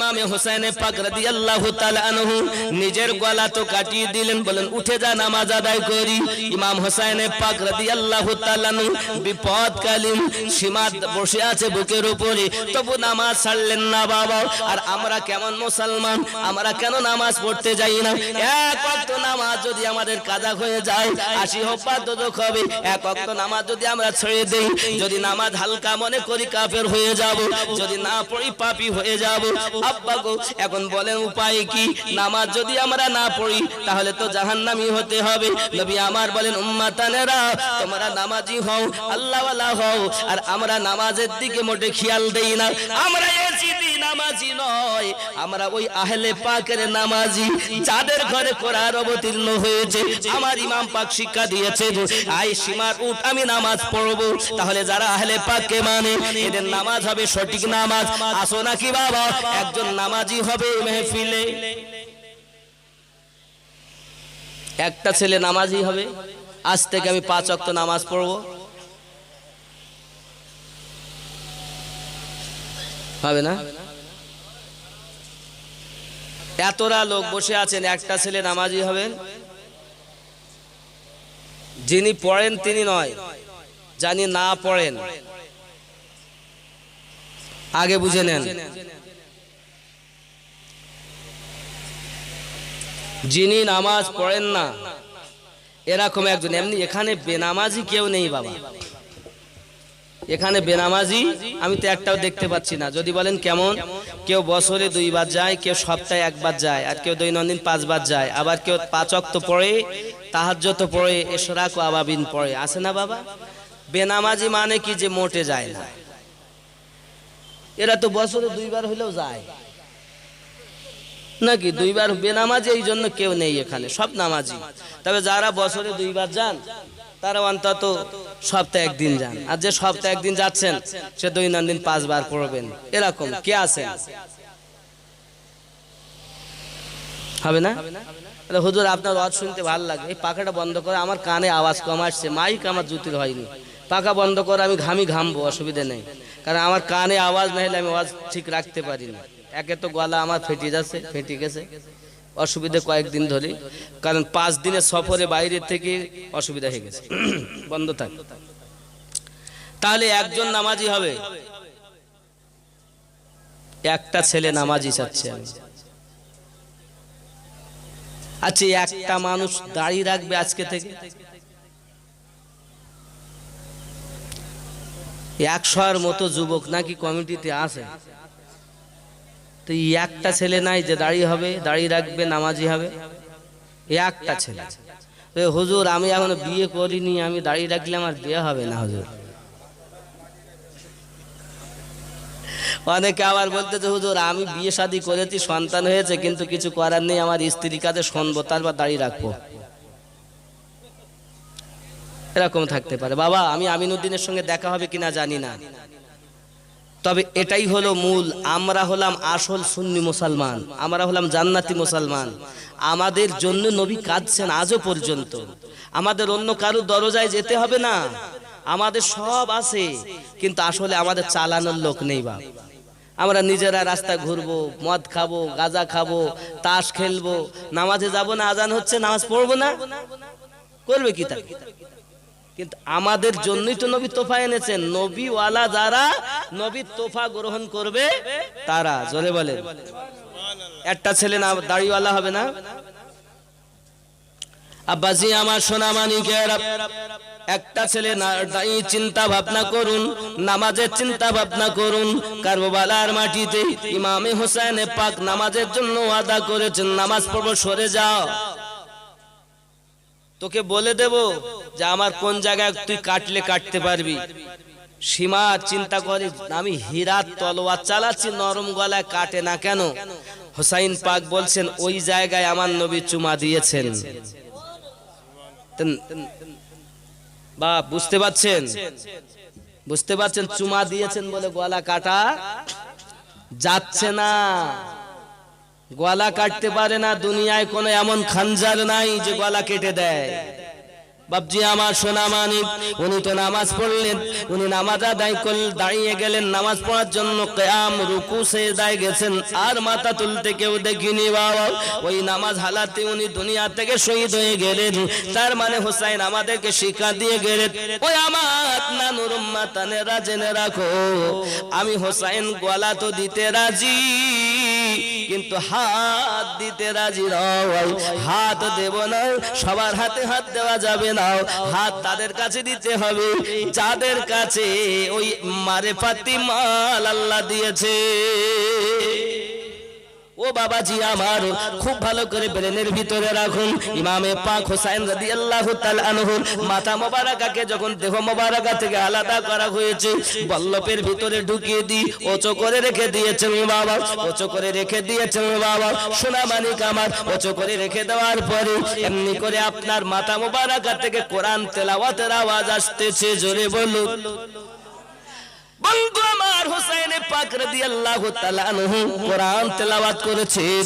ইমামে হোসেন পাক রাদিয়াল্লাহু তাআলা আনহু নিজের গলা তো কাটিয়ে দিলেন, বলেন উঠে যা নামাজ আদায় করি। ইমাম হোসেন পাক রাদিয়াল্লাহু তাআলা আনহু বিপদকালীন সীমা বসে আছে বুকের উপরে, তবু নামাজ ছাড়লেন না বাবা। আর আমরা কেমন মুসলমান, আমরা কেন নামাজ পড়তে যাই না? এক ওয়াক্ত নামাজ যদি আমাদের কাজা হয়ে যায়, 80 হোক বা দোজখ হবে। এক ওয়াক্ত নামাজ যদি আমরা ছেড়ে দেই, যদি নামাজ হালকা মনে করি কাফের হয়ে যাব, যদি না পড়ি পাপী হয়ে যাব। আব্বা গো, এখন বলেন উপায় কি? নামাজ যদি আমরা না পড়ি তাহলে তো জাহান্নামী হতে হবে। নবী আমার বলেন উম্মাতানেরা, তোমরা নামাজি হও, আল্লাহওয়ালা হও। আর আমরা নামাজের দিকে মোটে খেয়াল দেই না। আমরা এসিদি নামাজি নয়, আমরা ওই আহলে পাকের নামাজি, যাদের ঘরে কোরআন অবতীর্ণ হয়েছে। আমার ইমাম পাক শিক্ষা দিয়েছে, আই সীমার উঠ আমি নামাজ পড়বো। তাহলে যারা আহলে পাককে মানে, এদের নামাজ হবে সঠিক নামাজ। আসো নাকি বাবা, একজন নামাজি হবে মেহফিলে। একটা ছেলে নামাজি হবে, আজ থেকে আমি 5 ওয়াক্ত নামাজ পড়বো, হবে না? এতরা লোক বসে আছেন, একটা ছেলে নামাজি হবেন? যিনি পড়েন তিনি নয়, জানি না পড়েন আগে বুঝে নেন। যিনি নামাজ পড়েন না এরকম একজন। এমনি এখানে বেনামাজি কেউ নেই বাবা, এখানে বেনামাজি আমি তো একটাও দেখতে পাচ্ছি না। যদি বলেন কেমন, কেউ বছরে 2 বার যায়, কেউ সপ্তাহে 1 বার যায়, আর কেউ দৈনন্দিন 5 বার যায়, আবার কেউ 5 ওয়াক্ত পড়ে, তাহাজ্জুদ পড়ে, ইশরাক ও আবাবিন পড়ে। আছে না বাবা? বেনামাজি মানে কি যে মোটে যায় না? এরা তো বছরে 2 বার হলেও যায় নাকি? 2 বার বেনামাজি এই জন্য কেউ নেই এখানে, সব নামাজি। তবে যারা বছরে 2 বার যান তারা অন্তত সপ্তাহে 1 দিন যান, আর যে সপ্তাহে 1 দিন যাচ্ছেন সে দৈনন্দিন 5 বার পড়বেন। এরকম কে আছেন? হবে না? হুজুর আপনার ওয়াজ শুনতে ভালো লাগে, এই পাখাটা বন্ধ করে, আমার কানে আওয়াজ কম আসছে, মাইক আমার জুতির হয়নি, পাখা বন্ধ করে আমি ঘামবো, অসুবিধা নেই। কারণ আমার কানে আওয়াজ না হলে আমি আওয়াজ ঠিক রাখতে পারি না। একে তো গলা আমার ফেটে গেছে অসুবিধা কয়েকদিন ধরে, কারণ 5 দিনের সফরে বাইরে থেকে অসুবিধা হয়ে গেছে, বন্ধ থাক। তাহলে একজন নামাজি হবে, একটা ছেলে নামাজি চাচ্ছে আমি। আচ্ছা, একটা মানুষ দাঁড়িয়ে রাখবে আজকে থেকে? 100-এর মতো যুবক নাকি কমিটিতে আছে, তো একটা ছেলে নাই যে দাঁড়িয়ে হবে, দাঁড়িয়ে রাখবে, নামাজি হবে? একটা ছেলে। হুজুর আমি এখনো বিয়ে করিনি, আমি দাঁড়িয়ে রাখলে আমার বিয়ে হবে না হুজুর। অনেকে আবার বলতেছে হুজুর আমি বিয়ে শাদী করেছি, সন্তান হয়েছে, কিন্তু কিছু করার নেই, আমার স্ত্রীর কাছে শুনবো, তারপর দাঁড়িয়ে রাখবো। এরকম থাকতে পারে বাবা। আমি আমিনুদ্দিনের সঙ্গে দেখা হবে কিনা জানি না, তবে এটাই হলো মূল। আমরা হলাম আসল সুন্নি মুসলমান, আমরা হলাম জান্নাতি মুসলমান। আমাদের জন্য নবী কাঁদছেন আজও পর্যন্ত। আমাদের অন্য কারো দরজায় যেতে হবে না, আমাদের সব আছে, কিন্তু আসলে আমাদের চালানোর লোক নেই বা। আমরা নিজেরা রাস্তা ঘুরবো, মদ খাবো, গাঁজা খাবো, তাস খেলবো, নামাজে যাব না, আজান হচ্ছে নামাজ পড়বো না, করবে কি তা? কিন্তু আমাদের জন্যই তো নবী তোফা এনেছেন। নবীওয়ালা যারা নবীর তোফা গ্রহণ করবে তারা, জোরে বলেন। একটা ছেলে না দাড়িওয়ালা হবে না? আব্বাজি আমার সোনা মানিকেরা, একটা ছেলে চিন্তা ভাবনা করুন, নামাজের চিন্তা ভাবনা করুন। কারবালার মাটিতে ইমামে হোসেন পাক নামাজের জন্য ওয়াদা করেছেন, নামাজ পড়বো, সরে যাও, তোকে বলে দেব যে আমার কোন জায়গায় তুই কাটলে কাটতে পারবি। সীমা চিন্তা করে, আমি হীরার তলোয়ার চালাচ্ছি, নরম গলায় কাটে না কেন? হুসাইন পাক বলছেন ওই জায়গায় আমার নবী চুমা দিয়েছেন। বা বুঝতে পারছেন? বুঝতে পারছেন? চুমা দিয়েছেন বলে গলা কাটা যাচ্ছে না, গলা কাটতে পারে না। দুনিয়ায় কোনো এমন খানজার নাই যে গলা কেটে দেয়। বাপজি আমার সোনা মানিক, উনি তো নামাজ পড়লেন, উনি নামাজ আদায় করলেন, দাঁড়িয়ে গেলেন নামাজ পড়ার জন্য, কিয়াম রুকু সেজদায় গেছেন, আর মাথা তুলতে কেউ দেখিনি বাবা। ওই নামাজ হালাতে উনি দুনিয়া থেকে শহীদ হয়ে গেলেন। তার মানে হোসাইন আমাদেরকে শিক্ষা দিয়ে গেলেন, ওই আমার নানুর উম্মাতানেরা জেনে রাখো, আমি হোসাইন গলা তো দিতে রাজি, কিন্তু হাত দিতে রাজি নয়। হাত দেব না, সবার হাতে হাত দেওয়া যাবে না, হাত তাদের কাছে দিতে হবে যাদের কাছে ওই মারেফাতি মাল আল্লাহ দিয়েছে। ও বাবাজি আমার, খুব ভালো করে ব্রেনের ভিতরে রাখুন, ইমামে পাক হোসাইন রাদিয়াল্লাহু তাআলা আনহু মাথা মোবারকাকে যখন দেহ মোবারকা থেকে আলাদা করা হয়েছে, বল্লভের ভিতরে ঢুকিয়ে দিয়ে ওচো করে রেখে দিয়েছেন বাবা, ওচো করে রেখে দিয়েছেন বাবা। সোনা মানিক আমার, ওচো করে রেখে দেওয়ার পরে এমনি করে আপনার মাথা মোবারকা থেকে কোরআন তেলাওয়াতের আওয়াজ আসতেছে, জোরে বলুন। বন্ধু আমার, হোসেন পাক রাদিয়াল্লাহু তাআলা আনহু কোরআন তেলাওয়াত করেছেন,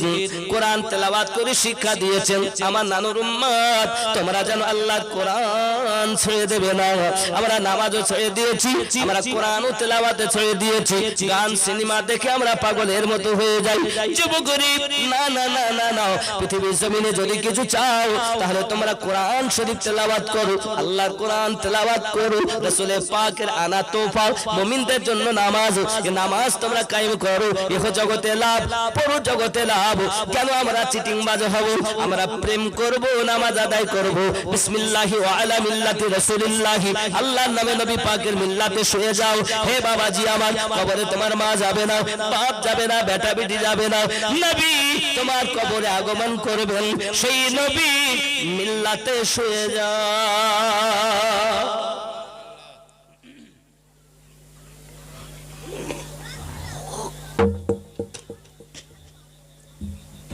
কোরআন তেলাওয়াত করে শিক্ষা দিয়েছেন, আমার নানুর উম্মত তোমরা যেন আল্লাহর কোরআন ছেড়ে দেবে না। আমরা নামাজও ছেড়ে দিয়েছি, আমরা কোরআনও তেলাওয়াতে ছেড়ে দিয়েছি, গান সিনেমা দেখে আমরা পাগলের মতো হয়ে যাই। যুবকরি না না না না না, পৃথিবীর জমিনে যদি কিছু চাও তাহলে তোমরা কোরআন শরীফ তেলাওয়াত করো, আল্লাহর কোরআন তেলাওয়াত করো। রাসূল পাকের আনা তোফা মুমিন জন্য নামাজ, নামাজ তোমরা কায়েম করো, ইহ জগতে লাভ পর জগতে লাভ। কেন আমরা চিটিং বাজ হব? আমরা প্রেম করব, নামাজ আদায় করব, বিসমিল্লাহি ওয়া আলা মিল্লাতি রাসূলিল্লাহি, আল্লাহর নামে নবী পাকের মিল্লাতে শুয়ে যাও। হে বাবাজি আমার, কবরে তোমার মা যাবে না, বাপ যাবে না, বেটা বেটি যাবে না, নবী তোমার কবরে আগমন করবেন, সেই নবী মিল্লাতে শুয়ে যাও।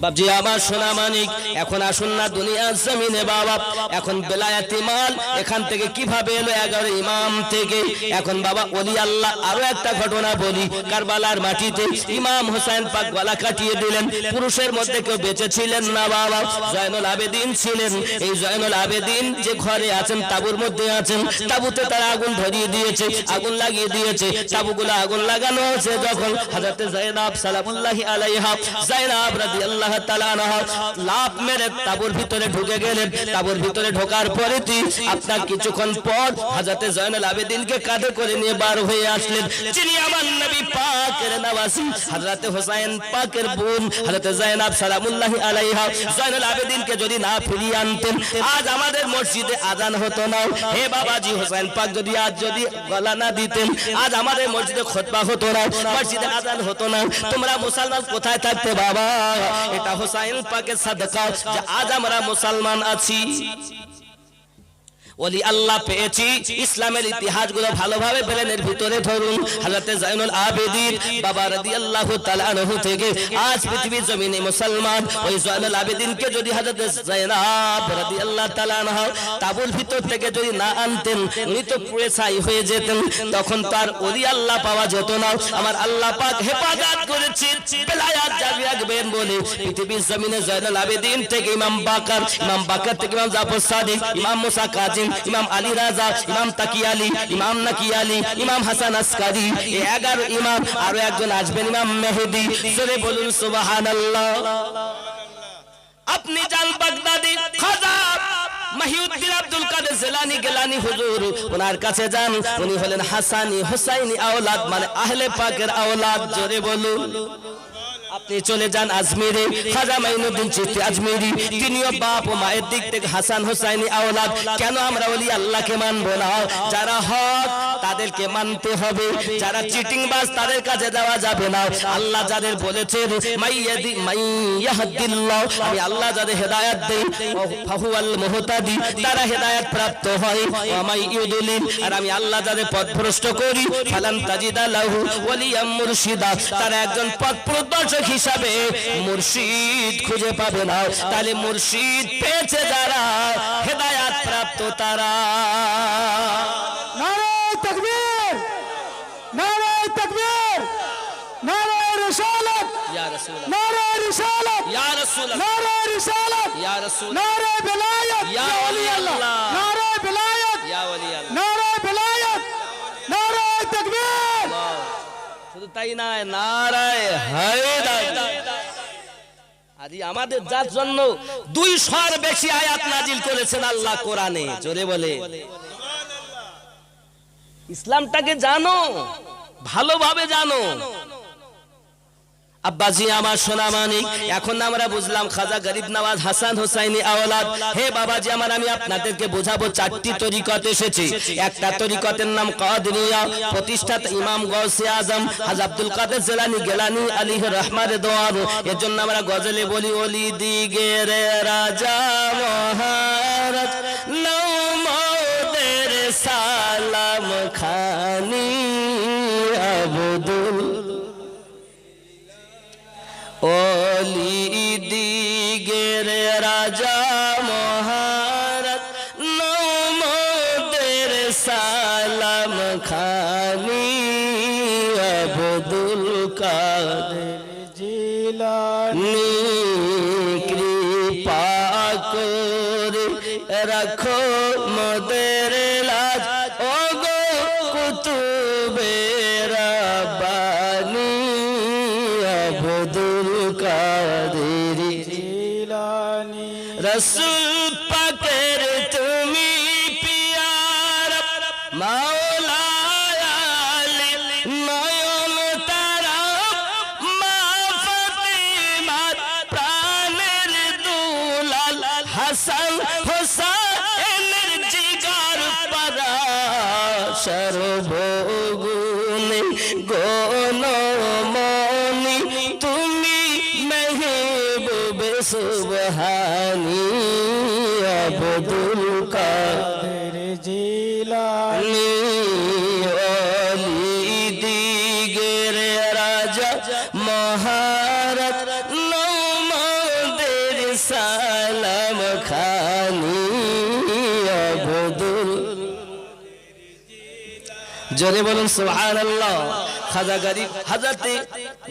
বাবজি আমার সোনা মানিক, এখন আসুন না দুনিয়ার জমিনে বাবা, এখন বেলায়েতি মাল এখান থেকে কিভাবে এলো 11 ইমাম থেকে। এখন বাবা ওলি আল্লাহ আরো একটা ঘটনা বলি, কারবালার মাটিতে ইমাম হোসেন পাক গলা কাটিয়ে দিলেন, পুরুষের মধ্যে কেউ বেঁচে ছিলেন না বাবা, জয়নুল আবেদিন ছিলেন। এই জয়নুল আবেদিন যে ঘরে আছেন, তাবুর মধ্যে আছেন, তাবুতে তারা আগুন ধরিয়ে দিয়েছে, আগুন লাগিয়ে দিয়েছে, তাবুগুলো আগুন লাগানো হয়েছে। যখন হযরতে যায়েনাব সালামুল্লাহি আলাইহা, যায়েনাব রাদিয়াল্লাহু তাআলা আনহা লাফ মেরে তাবুর ভিতরে ঢুকে গেলেন। তাবুর ভিতরে ঢোকার পরে আপনার কিছুক্ষণ পর হযরতে জয়নুল আবেদিনকে কাঁধে করে নিয়ে বার হয়ে আসলেন, যিনি আমার নবী পাকের নওয়াসি হযরতে হোসেন পাকের বোন হযরতে যায়েনাব সালামুল্লাহি আলাইহা। জয়নুল আবেদিনকে যদি না ফিরিয়ে আনতেন, আজ আমাদের মসজিদে আজান হতো না। হে বাবাজি, হোসেন পাক যদি আজ যদি গলা না দিতেন, আজ আমাদের মসজিদে খুতবা হতো না, মসজিদে আজান হতো না। তোমরা মুসলমান কোথায় থাকতে বাবা? এটা হোসাইন পাকের সাদকা যে আজ আমরা মুসলমান আছি। ওলি আল্লাহ পেয়েছি, ইসলামের ইতিহাসগুলো ভালোভাবে ব্রেনের ভিতরে ধরুন। হযরতে জয়নুল আবেদিন বাবা রাদিয়াল্লাহু তাআলা আনহু থেকে আজ পৃথিবীর জমিনে মুসলমান। ওই জয়নুল আবেদিনকে যদি হযরতে যায়েনাব রাদিয়াল্লাহু তাআলা আনহা তাবুর ভিতর থেকে যদি না আনতেন, উনি তো পুড়ে ছাই হয়ে যেতেন, তখন তার ওলি আল্লাহ পাওয়া যেত না। আমার আল্লাহ পাক হেফাজত করেছেন, বেলায়াত জারি রাখবেন বলে পৃথিবীর জমিনে জয়নুল আবেদিন থেকে ইমাম বাকার, ইমাম বাকার থেকে ইমাম জাফর সাদিক, ইমাম মুসা কাজিম, ইমাম আলী রাজা, ইমাম তাকি আলী, ইমাম নাকি আলী, ইমাম হাসান আসকারি, 11 ইমাম, আরো একজন আসবেন ইমাম মেহেদী। জোরে বলুন সুবহানাল্লাহ। আপনি যান বাগদাদি খাজা মহিউদ্দিন আব্দুল কাদের জিলানী গিলানী হুজুর, ওনার কাছে যান, উনি হলেন হাসানি হুসাইনি আওলাদ, মানে আহলে পাকের আওলাদ। জোরে বলুন। আপনি চলে যান আজমিরে, খাজা মাইনুদ্দিন চিশতি আজমিরি, তিনিও বাপ ও মায়ের দিক থেকে হাসান হুসাইনি আওলাদ। কেন আমরা ওলি আল্লাহকে মানব না? যারা হক তাদেরকে মানতে হবে, যারা চিটিংবাজ তাদের কাছে যাওয়া যাবে না। আল্লাহ যাদের বলেছেন মাইয়াহদিল্লাহ, আমি আল্লাহ যাদের হেদায়েত দেই ফাহুয়াল মুহতাদি, তারা হেদায়েত প্রাপ্ত হয়। ওয়া মাইয়ুদলিল, আর আমি আল্লাহ যাদের পথভ্রষ্ট করি ফালান তাজিদা লাহু ওয়ালিয়াম মুরশিদা, তারা একজন পথ প্রদর্শক হিসাবে মুর্শিদ খুঁজে পাবে না। তাহলে মুর্শিদ পেয়েছে যারা, হেদায়েত প্রাপ্ত তারা। নারে তাকবীর, নারে তাকবীর, নারে রিসালাত, नारे रिसालत या रसूल अल्लाह, नारे रिसालत या रसूल, नारे विलायत या वली अल्लाह, नारे विलायत या वली अल्लाह। नारे विलायत नारे तकबीर। শুধু তাই নয়, নারায়ে হায়দার। আজ আমাদের যার জন্য 200 বেশি আয়াত নাজিল করেছেন আল্লাহ কোরআনে। জোরে বলে ইসলামটাকে জানো, ভালোভাবে জানো। আব্বাজি আমার সোনা মানিক, এখন আমরা বুঝলাম খাজা গরিব নওয়াজ হাসান হুসাইনি আওলাদ। হে বাবাজি আমার, আমি আপনাদেরকে বোঝাবো 4টি তরিকত এসেছে। একটা তরিকতের নাম কাদরিয়া, প্রতিষ্ঠাতা ইমাম গৌসে আজম হাজী আব্দুল কাদের জিলানী গিলানী আলাইহি রহমাত দোয়ার। এর জন্য আমরা গজলে বলি, ওলি দিগের রাজা মহারাজ নওমদের সালাম খানি আবদুল, ওলি দিগের রাজা মহারাজ নওমদের সালাম খানি আবদুল কাদের জিলানী কৃপা করে রাখো মোদের লাজ, ও গো কুতুবে রাব্বানী আবদুল কাদের জিলানী রসুল পাকের তুমি পিয়ারা মাওলা আলী নয়ন তারা মা ফাতিমার প্রাণের দুলাল হাসান হোসেনের জিগার পারা সর্বগুণে গণমনি তুমি মেহবুবে সুবহানী আবদুল কাদের জিলানী ওলি দিগের রাজা মহারাজ নওমদের সালাম খানি আবদুল। জোরে বলুন সুবহানাল্লাহ। খাজা গরিব হযরতে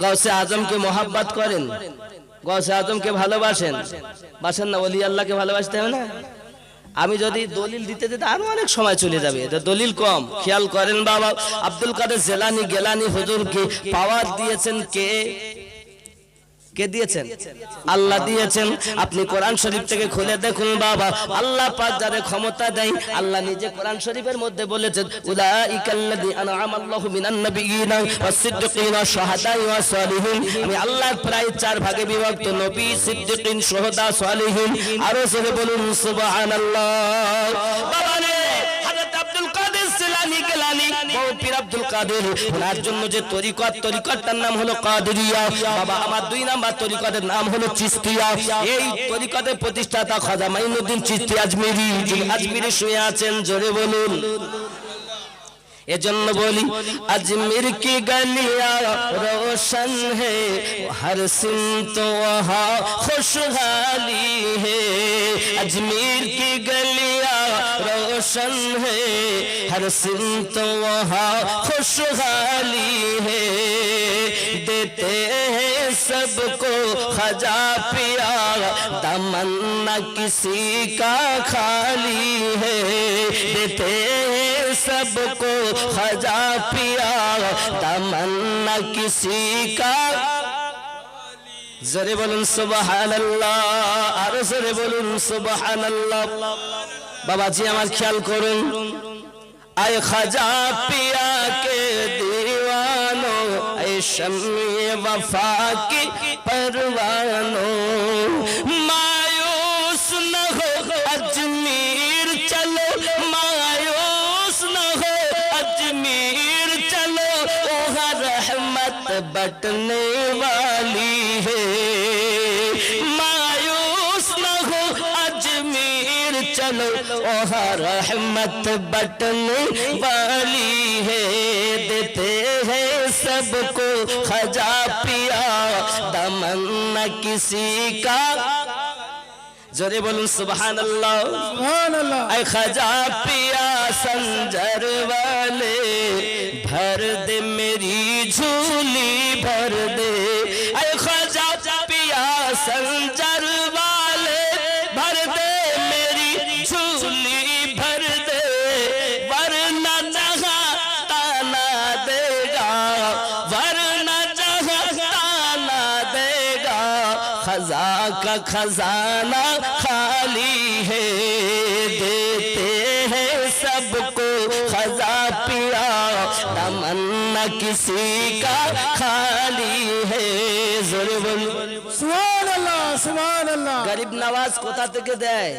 গাউসে আজমকে মোহাব্বত করেন, গাউসে আজমকে ভালোবাসেন, বাসেন না? ওলি আল্লাহকে ভালোবাসতে হবে না? আমি যদি দলিল দিতে দিতে আরো অনেক সময় চলে যাবে, এটা দলিল কম। খেয়াল করেন বাবা, আব্দুল কাদের জিলানী গিলানী হুজুরকে পাওয়ার দিয়েছেন কে? কে দিয়েছেন? আল্লাহ দিয়েছেন। আপনি কোরআন শরীফ থেকে খুলে দেখুন বাবা, আল্লাহ পাক যাদের ক্ষমতা দেয়, আল্লাহ নিজে কোরআন শরীফের মধ্যে বলেছেন, উলাইকাল্লাযী আনআমা আল্লাহু মিনান নাবিয়্যিনা ওয়াস-সিদ্দিকিনা ওয়াশ-শুহাদা'i ওয়াস-সালিহিন। আমি আল্লাহর প্রায় 4 ভাগে বিভক্ত, নবী, সিদ্দিকিন, শুহাদা, সালিহিন। আরো জোরে বলুন সুবহানাল্লাহ। বাবা রে, হযরত আব্দুল কাদের জিলানী গিলানী বড় পীর আব্দুল কাদের, ওনার জন্য যে তরিকত, তরিকতটার নাম হলো কাদেরিয়া। বাবা আমার 2 নাম্বার তরিকতের নাম হলো চিশতিয়া। এই তরিকতের প্রতিষ্ঠাতা খাজা মাইনুদ্দিন চিশতি আজমিরি, যিনি আজমিরে শুয়ে আছেন। জোরে বলুন। এজন্য বলি, अजमेर की गलियां रोशन है, हर सिमत वहाँ खुशहाली है। अजमेर की गलियां रोशन है, हर सिमत वहाँ खुशहाली है। देते हैं सबको खजा पिया, दामन न किसी का खाली है। देते हैं सबको खजा पिया, दामन न किसी का। जरे बोलूं सुबहानाल्लाह, और जरे बोलूं सुबहानाल्लाह। बाबाजी আমার খেয়াল করুন, आए खजा पिया के दीवानो, ऐ शम्मे वफा की परवानो। मायूस न हो अजमीर चलो, मायूस न हो अजमीर चलो, वहाँ रहमत बटने वाली है। मायूस न हो अजमीर चलो, वहाँ रहमत बटने वाली है। देते हैं सबको खजा पिया, दामन न किसी का। जोरे बोलूं सुबहानल्लाह सुभानअल्लाह। ऐ खजा पिया संजर वाले, भर दे मेरी झोली भर दे। ऐ खजा संजर वाले भर दे मेरी झोली भर दे, वरना जहां ताना देगा, वरना जहां ताना देगा। खजा का खजाना खाली है, देते हैं सबको खजा पिया, तमन्ना किसी का खाली है। जोरे बोल সুবহানাল্লাহ সুবহানাল্লাহ। গরিব নওয়াজ কোথা থেকে দেয়?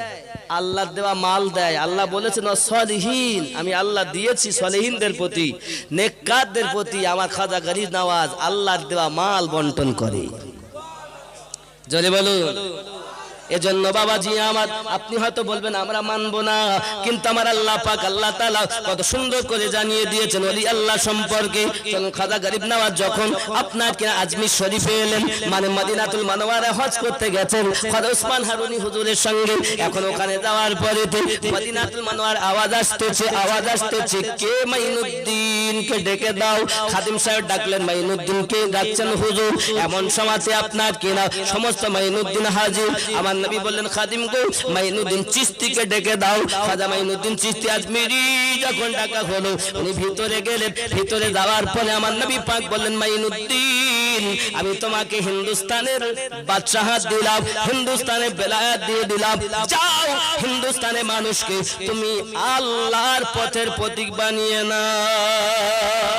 আল্লাহ দেওয়া মাল দেয়। আল্লাহ বলেছেন সলিহীন, আমি আল্লাহ দিয়েছি সলিহীনদের প্রতি, নেককারদের প্রতি। আমার খাজা গরিব নওয়াজ আল্লাহর দেওয়া মাল বন্টন করে। জোরে বলুন। এজন্য বাবাজি আমার, আপনি হয়তো বলবেন আমরা মানবো না, কিন্তু আমার আল্লাহ পাক আল্লাহ তাআলা কত সুন্দর করে জানিয়ে দিয়েছেন ওলি আল্লাহ সম্পর্কে। খাজা গরিব নওয়াজ যখন আপনার কিনা আজমির শরীফে এলেন, মানে মদিনাতুল মুনাওয়ারা হজ করতে গেছেন খাজা ওসমান হারুনি হুজুরের সঙ্গে। এখন ওখানে যাওয়ার পরে মদিনাতুল মুনাওয়ারা আওয়াজ আসতেছে, কে মাইনুদ্দিন কে ডেকে দাও। খাদিম সাহেব ডাকলেন, মাইনুদ্দিন কে ডাকছেন হুজুর? এমন সমাজে আপনার কিনা সমস্ত মাইনুদ্দিন হাজির। আমার নবী বললেন, খাদিম গো মাইনুদ্দিন চিশতিকে ডেকে দাও। খাজা মাইনুদ্দিন চিশতি আজমিরি যখন ডাকা হলো, উনি ভিতরে গেলেন। ভিতরে যাওয়ার পরে আমার নবী পাক বললেন, মাইনুদ্দিন আমি তোমাকে হিন্দুস্তানের বাদশাহত দিলাম, হিন্দুস্তানের বেলায়াত দিয়ে দিলাম। যাও হিন্দুস্তানের মানুষকে তুমি আল্লাহর পথের প্রতীক বানিয়ে নাও।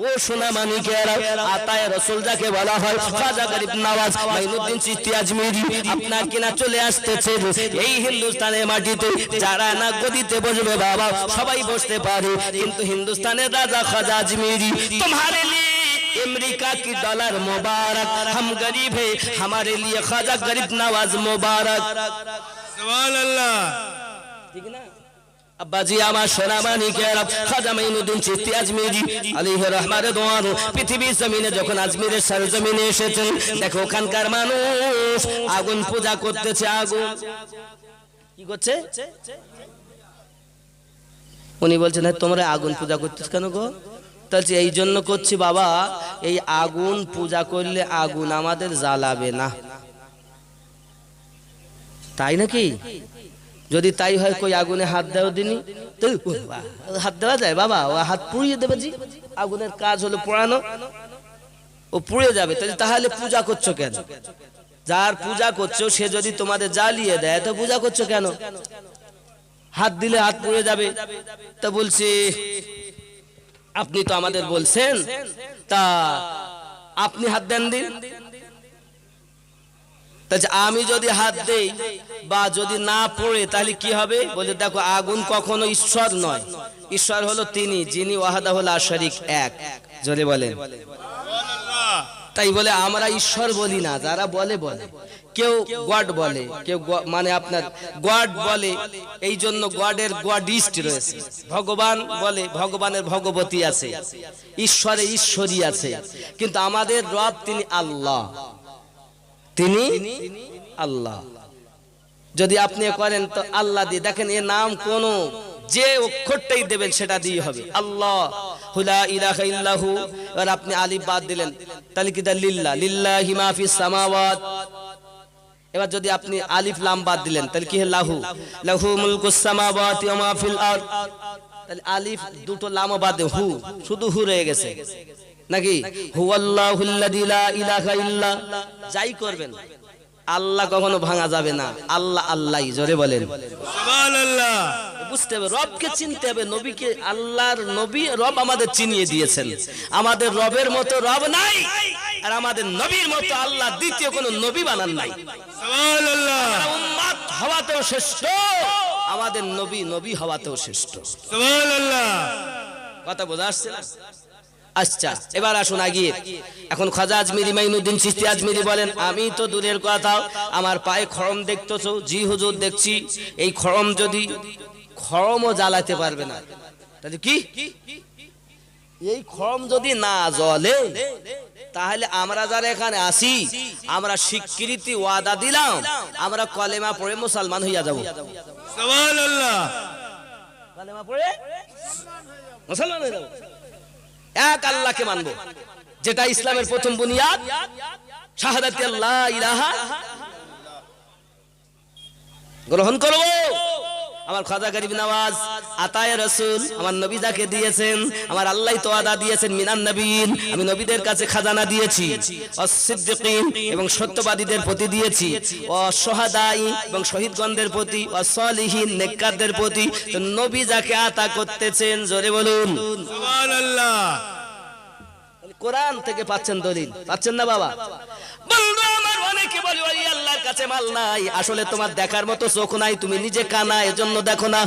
ও সোনা মানিকেরা, আতায়ে রাসূল যাকে বলা হয়, খাজা গরিব নওয়াজ মাইনুদ্দিন চিশতি আজমিরি আপনার কিনা চলে আসতেছে এই হিন্দুস্তানের মাটিতে। যারা না গদিতে বসবে বাবা সবাই বসতে পারে, কিন্তু হিন্দুস্তানের রাজা খাজা আজমিরি তোমারে লিয়ে अमेरिका की डॉलर मुबारक, हम गरीब है हमारे लिए खाजा गरीब नवाज मुबारक। সুবহান আল্লাহ। ठीक ना আব্বাজি আমার সোনা মানিকেরা, খাজা মাইনুদ্দিন চিশতি আজমিরি আলাইহি রহমাতে দোয়ান পৃথিবীর জমিনে যখন আজমিরের সরজমিনে এসেছেন, দেখো ওখানকার মানুষ আগুন পূজা করতেছে। আগুন কি করছে? উনি বলছেন, তোমরা আগুন পূজা করতেছ কেন গো? তাহলে এই জন্য করছি বাবা, এই আগুন পূজা করলে আগুন আমাদের জ্বালাবে না, তাই নাকি? যদি তাই হয় কই আগুনে হাত দেও দিনি, তো হাত দেওয়া যায় বাবা? ও হাত পুড়িয়ে দেবে জি, আগুনের কাজ হলো পোড়ানো, ও পুড়ে যাবে। তাহলে পূজা করছো কেন? যার পূজা করছো সে যদি তোমাদের জ্বালিয়ে দেয় তো পূজা করছো কেন? হাত দিলে হাত পুড়ে যাবে। তা বলছি আপনি তো আমাদের বলছেন, তা আপনি হাত দেন দিন। আমি যদি হাত দেই বা যদি না পড়ে তাহলে কি হবে? বলে দেখো আগুন কখনো ঈশ্বর নয়, ঈশ্বর হলো তিনি যিনি ওয়াহদাহু লা শারীক এক। জোরে বলেন তাই বলে আমরা ঈশ্বর বলি না, যারা বলে বলে, কেউ গড বলে, কেউ মানে আপনার গড বলে, এই জন্য গডের গডিস্ট রয়েছে। ভগবান বলে, ভগবানের ভগবতী আছে, ঈশ্বরে ঈশ্বরী আছে, কিন্তু আমাদের রব তিনি আল্লাহ, তিনি আল্লাহ। যদি আপনি করেন তো আল্লাহ দিয়ে দেখেন, এর নাম কোন যে অক্ষরটাই দেবেন সেটা দিয়ে হবে আল্লাহ লা ইলাহা ইল্লাহু। আর আপনি আলিফ বাদ দিলেন তাহলে কি দা লিল্লাহ, লিল্লাহি মা ফিস সামাওয়াত। এবার যদি আপনি আলিফ লাম বাদ দিলেন তাহলে কি হলো লাহু, লাহু মুলকুস সামাওয়াতি ওয়া মা ফিল আরদ। তাহলে আলিফ দুটো লাম বাদ দিয়ে হু, শুধু হু রয়ে গেছে নাকি? হুয়াল্লাহুল্লাযী লা ইলাহা ইল্লা। যাই করবেন আল্লাহ কখনো ভাঙা যাবে না, আল্লাহ আল্লাহই। জোরে বলেন সুবহানাল্লাহ। বুঝতে হবে, রবকে চিনতে হবে, নবীকে, আল্লাহর নবী রব আমাদের চিনিয়ে দিয়েছেন। আমাদের রবের মতো রব নাই, আর আমাদের নবীর মতো আল্লাহ দ্বিতীয় কোনো নবী বানান নাই। সুবহানাল্লাহ। উম্মত হওয়াতেও শ্রেষ্ঠ, আমাদের নবী নবী হওয়াতেও শ্রেষ্ঠ। সুবহানাল্লাহ। কথা বোঝা আসছে না? আচ্ছা এবার আসুন আগিয়ে। এখন খাজা আজমিরি মাইনুদ্দিন চিশতি আজমিরি বলেন, আমি তো দূরের কথা, আমার পায়ে খড়ম দেখতেছো? জি হুজুর দেখছি। এই খড়ম যদি, খড়মও জ্বালাতে পারবে না, তাহলে কি? এই খড়ম যদি না জ্বলে তাহলে আমরা যারা এখানে আসি আমরা স্বীকৃতি ওয়াদা দিলাম, আমরা কলেমা পড়ে মুসলমান হইয়া যাব। সুবহানাল্লাহ। কলেমা পড়ে মুসলমান হয়ে যাব, এক আল্লাহকে মানবো, যেটা ইসলামের প্রথম বুনিয়াদ। শাহাদাতে আল্লাহ ইলাহা গ্রহণ করব। আমার খাজা গরিব নওয়াজ আতায়ে রাসূল আমার নবী যাকে দিয়েছেন, আমার আল্লাহ তো আদা দিয়েছেন মিনান নবীন, আমি নবীদের কাছে খাজানা দিয়েছি, অস-সিদ্দিকিন এবং সত্যবাদীদের প্রতি দিয়েছি, অস-শুহাদাই এবং শহীদগণদের প্রতি, অস-সালিহিন নেককারদের প্রতি। তো নবী যাকে আতা করতেছেন জোরে বলুন সুবহানাল্লাহ। কোরআন থেকে পাচ্ছেন দলিল, পাচ্ছেন না বাবা? বন্ধু আমার অনেকে বলে ওই আল্লাহর কাছে মাল নাই, আসলে তোমার দেখার মতো চোখ নাই, তুমি নিজে কানা, এজন্য দেখো না।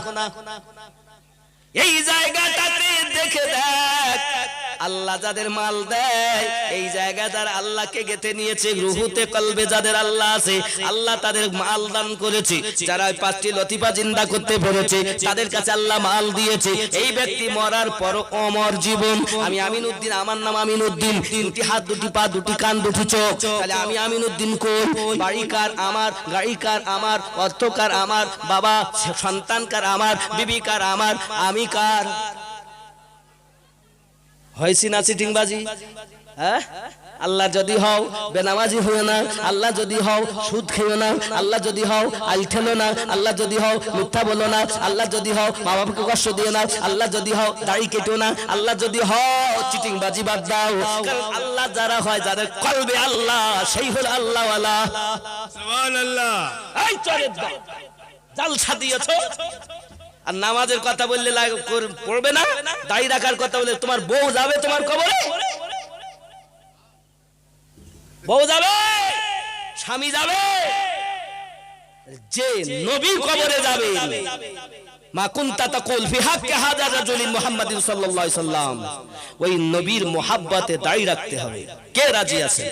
এই জায়গাটাতে দেখে দেখ, আল্লাহ যাদের মাল দেয় এই জায়গায় যারা আল্লাহকে গেঁথে নিয়েছে, রুহুতে কলবে যাদের আল্লাহ আছে, আল্লাহ তাদের মাল দান করেছে। যারা ওই 5টি লতিফা জিন্দা করতে পেরেছে তাদের কাছে আল্লাহ মাল দিয়েছে। এই ব্যক্তি মরার পর অমর জীবন। আমি আমিনউদ্দিন, আমার নাম আমিনউদ্দিন, 2টি হাত 2টি পা 2টি কান 2টি চোখ, তাহলে আমি আমিনউদ্দিন কই? বাড়ি কার? আমার। গাড়ি কার? আমার। অর্থ কার? আমার। বাবা সন্তান কার? আমার। বিবি কার? আমার। আমি কার? হয়েছি না চিটিংবাজি? হ্যাঁ, আল্লাহ যদি হও বেনামাজি হও না, আল্লাহ যদি হও সুদ খেও না, আল্লাহ যদি হও আইল ঠেলো না, আল্লাহ যদি হও মিথ্যা বলো না, আল্লাহ যদি হও মা বাবাকে কষ্ট দিও না, আল্লাহ যদি হও দাড়ি কেটো না, আল্লাহ যদি হও চিটিংবাজি বাদ দাও। কারণ আল্লাহ যারা হয়, যাদের কলবে আল্লাহ, সেই হলো আল্লাহওয়ালা। সুবহানাল্লাহ। এই চরে জালসা দিয়েছো আর নামাজের কথা বললে পড়বে না, দাড়ি রাখার কথা বললে তোমার বউ যাবে তোমার কবরে, বউ যাবে, স্বামী যাবে, যে নবী কবরে যাবে। মা কুনতা তাকুল ফি হাক্কি হাযা রাজুলিন মুহাম্মাদিন সাল্লাল্লাহু আলাইহি সাল্লাম, ওই নবীর মোহাব্বতে দাড়ি রাখতে হবে। কে রাজি আছে?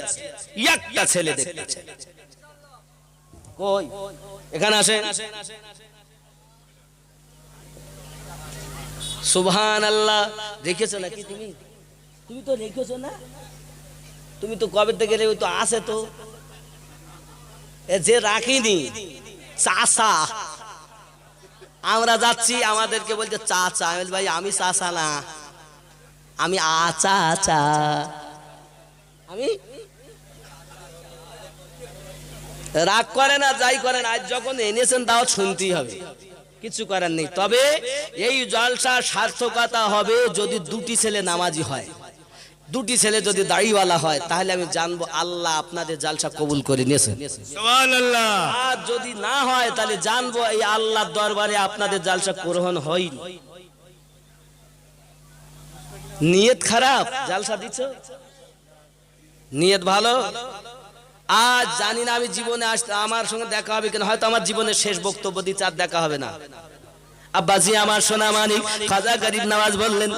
একটা ছেলে দেখতে চাই, কই? এখানে আসেন। সুবহানাল্লাহ। রেখেছো নাকি তুমি? তুমি তো রেখেছো না, তুমি তো কবে থেকে ওই তো আছে তো। যে রাখিনি চাচা, আমরা যাচ্ছি আমাদেরকে বলছে চাচা, আমি বলি ভাই আমি চাচা না, আমি আচা আচা, আমি রাগ করে না, যাই করেন, আজ যখন এনেছেন দাওয়াত শুনতেই হবে, কিছু করার নেই। তবে এই জলসার সার্থকতা হবে যদি 2টি ছেলে নামাজি হয়, 2টি ছেলে যদি দাড়িওয়ালা হয়, তাহলে আমি জানবো আল্লাহ আপনাদের জলসা কবুল করে নিয়েছেন। সুবহানাল্লাহ। আর যদি না হয় তাহলে জানবো এই আল্লাহর দরবারে আপনাদের জলসা গ্রহণ হয়নি। নিয়ত খারাপ, জলসা দিচ্ছ, নিয়ত ভালো। আজ জানি না আমি জীবনে আসতে আমার সঙ্গে দেখা হবে কিনা, হয়তো আমার জীবনের শেষ বক্তব্য দিতে আর দেখা হবে না। আব্বাজি আমার সোনা মানিক খাজা গরিব নওয়াজ বললেন,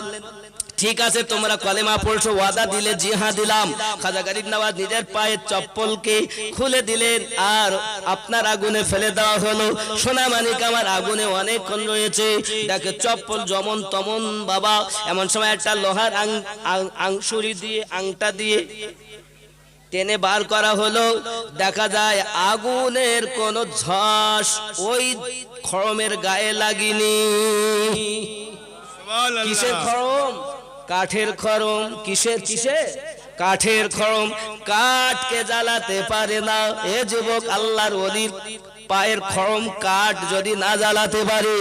ঠিক আছে তোমরা কলেমা পড়ছো, ওয়াদা দিলে, জি হ্যাঁ দিলাম। খাজা গরিব নওয়াজ নিজের পায়ের চপ্পলকে খুলে দিলেন আর আপনার আগুনে ফেলে দেওয়া হলো। সোনা মানিক আমার আগুনে অনেকক্ষণ রয়েছে, দেখে চপ্পল যেমন তেমন বাবা। এমন সময় একটা লোহার আংশুরি দিয়ে, আংটা দিয়ে টেনে বার করা হলো, দেখা যায় আগুনের কোন ঝাঁস ওই খড়মের গায়ে লাগেনি। কিসের খড়ম? কাঠের খড়ম। কিসের? কাঠের খড়ম। কাঠকে জ্বালাতে পারে না। এ যুবক, আল্লাহর ওলির পায়ের খড়ম কাঠ যদি না জ্বালাতে পারে,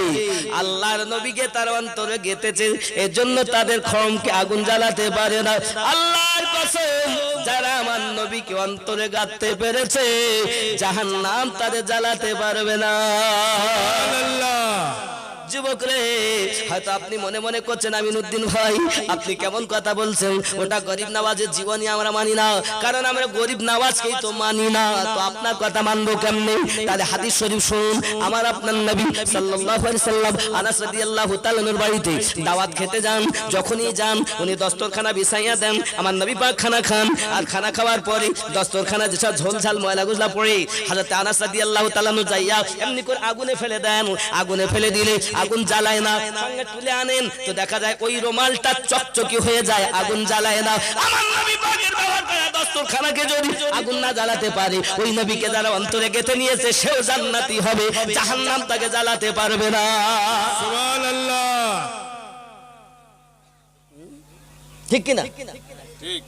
আল্লাহর নবীকে তার অন্তরে গেঁথেছে, এজন্য তাদের খড়মকে আগুন জ্বালাতে পারে না। আল্লাহর কসম, যারা আমার নবীকে অন্তরে গাঁথতে পেরেছে, জাহান্নাম তাদের জ্বালাতে পারবে না। যুবক রে, হয়তো আপনি মনে মনে করছেন আমিনউদ্দিন ভাই আপনি কেমন কথা বলছেন, ওটা গরিব নওয়াজের জীবনী আমরা মানি না, কারণ আমরা গরিব নওয়াজকেই তো মানি না, তো আপনার কথা মানবো কেমনে? তাহলে হাদিস শরীফ শুনুন। আমার আপনার নবী সাল্লাল্লাহু আলাইহি সাল্লাম আনাস রাদিয়াল্লাহু তাআলা এর বাড়িতে দাওয়াত খেতে যান, যখনই যান উনি দস্তরখানা বিছাইয়া দেন, আমার নবী পাক খানা খান, আর খানা খাওয়ার পরে দস্তরখানা যেসব ঝোল ঝাল ময়লা গুজলা পড়ে হযরত আনাস রাদিয়াল্লাহু তাআলা যাইয়া এমনি করে আগুনে ফেলে দেন। আগুনে ফেলে দিলে আগুন জ্বালায় না, সঙ্গে তুলে আনেন তো দেখা যায় ওই রুমালটা চকচকি হয়ে যায়, আগুন জ্বালায় না। আমার নবী পাকের ব্যবহার করা দস্তরখানাকে যদি আগুন না জ্বালাতে পারে, ওই নবীকে যারা অন্তরে গেঁথে নিয়েছে সেও জান্নাতি হবে, জাহান্নাম তাকে জ্বালাতে পারবে না। সুবহানাল্লাহ। ঠিক কিনা? ঠিক।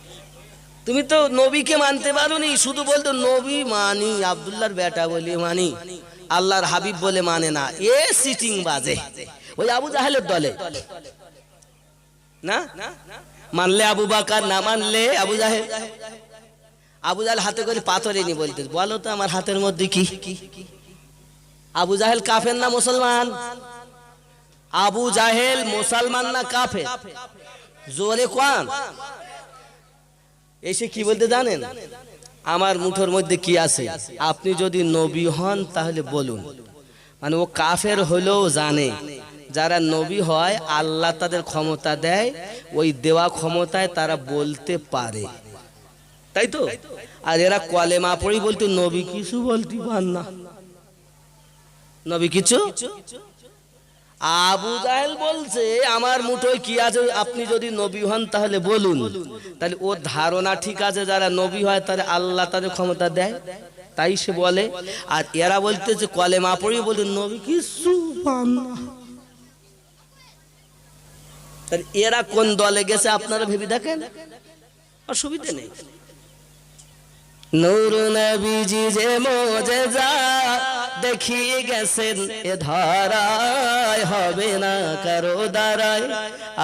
তুমি তো নবীকে মানতে পারোনি, শুধু বলতো নবী মানি, আব্দুল্লাহর বেটা বলে মানি, আল্লাহর হাবিব বলে মানে না। এ সিটিং বাজে ওই আবু জাহেলের দলে না। মানলে আবু বকর, না মানলে আবু জাহেল। আবু জাহেল হাতে করে পাথর এনে বলতে, বলো তো আমার হাতের মধ্যে কি? আবু জাহেল কাফের না মুসলমান? আবু জাহেল মুসলমান না কাফের? জোরে কোন? এসে কি বলতে জানেন? আমার মুঠোর মধ্যে কি আছে, আপনি যদি নবী হন তাহলে বলুন। মানে ও কাফের হলেও জানে যারা নবী হয় আল্লাহ তাদের ক্ষমতা দেয়, ওই দেওয়া ক্ষমতায় তারা বলতে পারে, তাই তো? আর এরা কলেমা পড়ি বলতে নবী কিছু বলতে পার না, নবী কিছু। আবু জাহেল বলছে আমার মুঠোয় কি আছে, আপনি যদি নবী হন তাহলে বলুন। তাহলে ওর ধারণা ঠিক আছে, যারা নবী হয় তাহলে আল্লাহ তাদের ক্ষমতা দেয়, তাই সে বলে। আর এরা বলতেছে কলেমা পড়ি বলতে নবী কিছু পান না। তাহলে এরা কোন দলে গেছে আপনারা ভেবে দেখেন, অসুবিধা নেই। নূর নবীজি যে মুজিজা দেখিয়ে গেছেন এ ধরায়, হবে না কারো দ্বারায়।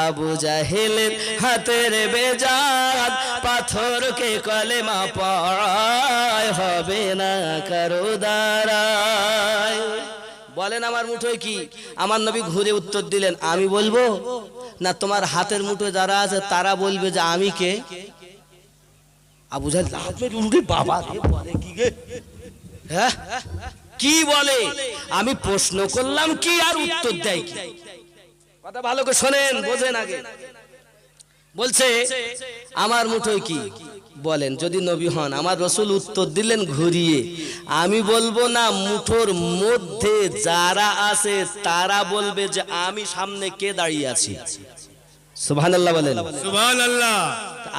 আবু জাহেলের হাতের বেজাত পাথরকে কলেমা পড়ায়, হবে না কারো দ্বারায়। বলেন আমার মুঠোয় কি? আমার নবী ঘুরে উত্তর দিলেন, আমি বলবো না তোমার হাতের মুঠোয় যারা আছে তারা বলবে যে আমি কে? আবু জাহেল বাবা বলে কি গে, হ্যাঁ কি বলে? আমি প্রশ্ন করলাম কি আর উত্তর দেয় কি? কথা ভালো করে শোনেন, বোঝেন আগে। বলছে আমার মুঠোয় কি? বলেন যদি নবী হন। আমার রাসূল উত্তর দিলেন ঘুরিয়ে, আমি বলবো না, মুঠোর মধ্যে যারা আছে তারা বলবে যে আমি সামনে কে দাঁড়িয়ে আছি। সুবহানাল্লাহ বলেন। সুবহানাল্লাহ।